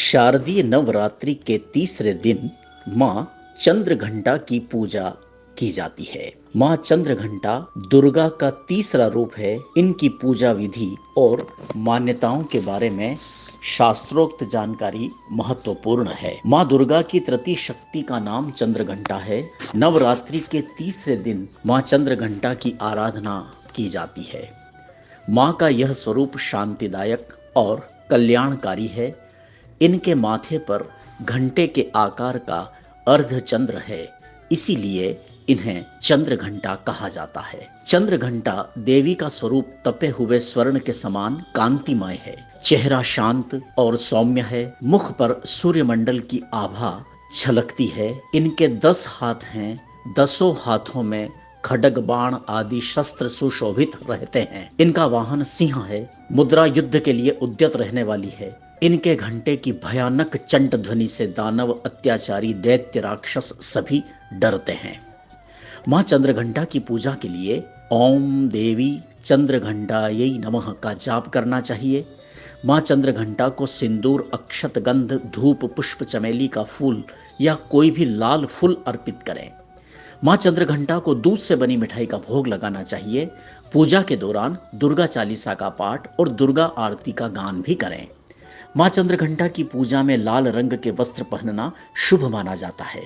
शारदीय नवरात्रि के तीसरे दिन माँ चंद्रघंटा की पूजा की जाती है। माँ चंद्रघंटा दुर्गा का तीसरा रूप है। इनकी पूजा विधि और मान्यताओं के बारे में शास्त्रोक्त जानकारी महत्वपूर्ण है। माँ दुर्गा की तृतीय शक्ति का नाम चंद्रघंटा है। नवरात्रि के तीसरे दिन माँ चंद्रघंटा की आराधना की जाती है। माँ का यह स्वरूप शांतिदायक और कल्याणकारी है। इनके माथे पर घंटे के आकार का अर्धचंद्र है, इसीलिए इन्हें चंद्रघंटा कहा जाता है। चंद्रघंटा देवी का स्वरूप तपे हुए स्वर्ण के समान कांतिमय है। चेहरा शांत और सौम्य है। मुख पर सूर्यमंडल की आभा झलकती है। इनके 10 हाथ हैं। 10 हाथों में खड्ग बाण आदि शस्त्र सुशोभित रहते हैं। इनका वाहन सिंह है। मुद्रा युद्ध के लिए उद्यत रहने वाली है। इनके घंटे की भयानक चंड ध्वनि से दानव, अत्याचारी, दैत्य, राक्षस सभी डरते हैं। माँ चंद्रघंटा की पूजा के लिए ओम देवी चंद्रघंटायै नमः का जाप करना चाहिए। माँ चंद्रघंटा को सिंदूर, अक्षत, गंध, धूप, पुष्प, चमेली का फूल या कोई भी लाल फूल अर्पित करें। माँ चंद्रघंटा को दूध से बनी मिठाई का भोग लगाना चाहिए। पूजा के दौरान दुर्गा चालीसा का पाठ और दुर्गा आरती का गान भी करें। माँ चंद्रघंटा की पूजा में लाल रंग के वस्त्र पहनना शुभ माना जाता है।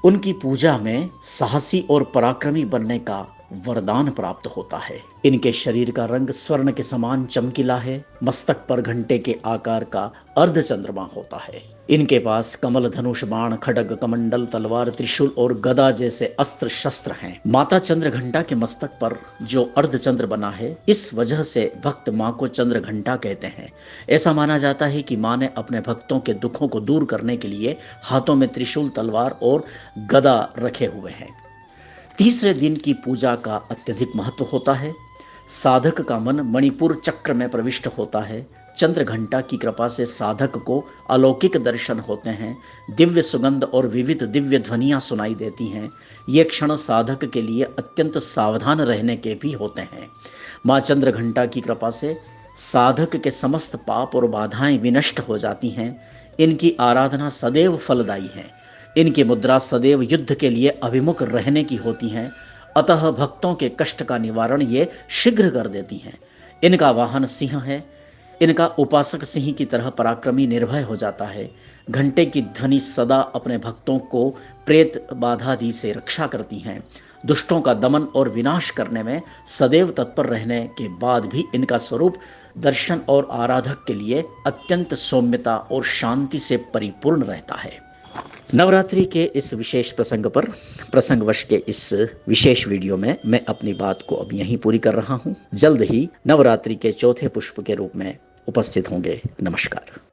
उनकी पूजा में साहसी और पराक्रमी बनने का वरदान प्राप्त होता है। इनके शरीर का रंग स्वर्ण के समान चमकीला है। मस्तक पर घंटे के आकार का अर्धचंद्रमा होता है। इनके पास कमल, धनुष, बाण, खड्ग, कमंडल, तलवार, त्रिशूल और गदा जैसे अस्त्र शस्त्र हैं। माता चंद्रघंटा के मस्तक पर जो अर्धचंद्र बना है, इस वजह से भक्त माँ को चंद्रघंटा कहते हैं। ऐसा माना जाता है कि माँ ने अपने भक्तों के दुखों को दूर करने के लिए हाथों में त्रिशूल, तलवार और गदा रखे हुए हैं। तीसरे दिन की पूजा का अत्यधिक महत्व होता है। साधक का मन मणिपुर चक्र में प्रविष्ट होता है। चंद्रघंटा की कृपा से साधक को अलौकिक दर्शन होते हैं। दिव्य सुगंध और विविध दिव्य ध्वनियाँ सुनाई देती हैं। ये क्षण साधक के लिए अत्यंत सावधान रहने के भी होते हैं। माँ चंद्रघंटा की कृपा से साधक के समस्त पाप और बाधाएं विनष्ट हो जाती हैं। इनकी आराधना सदैव फलदायी है। इनकी मुद्रा सदैव युद्ध के लिए अभिमुख रहने की होती हैं, अतः भक्तों के कष्ट का निवारण ये शीघ्र कर देती हैं। इनका वाहन सिंह है। इनका उपासक सिंह की तरह पराक्रमी, निर्भय हो जाता है। घंटे की ध्वनि सदा अपने भक्तों को प्रेत बाधादि से रक्षा करती हैं। दुष्टों का दमन और विनाश करने में सदैव तत्पर रहने के बाद भी इनका स्वरूप दर्शन और आराधक के लिए अत्यंत सौम्यता और शांति से परिपूर्ण रहता है। नवरात्रि के इस विशेष प्रसंग पर प्रसंगवश के इस विशेष वीडियो में मैं अपनी बात को अब यहीं पूरी कर रहा हूँ। जल्द ही नवरात्रि के चौथे पुष्प के रूप में उपस्थित होंगे। नमस्कार।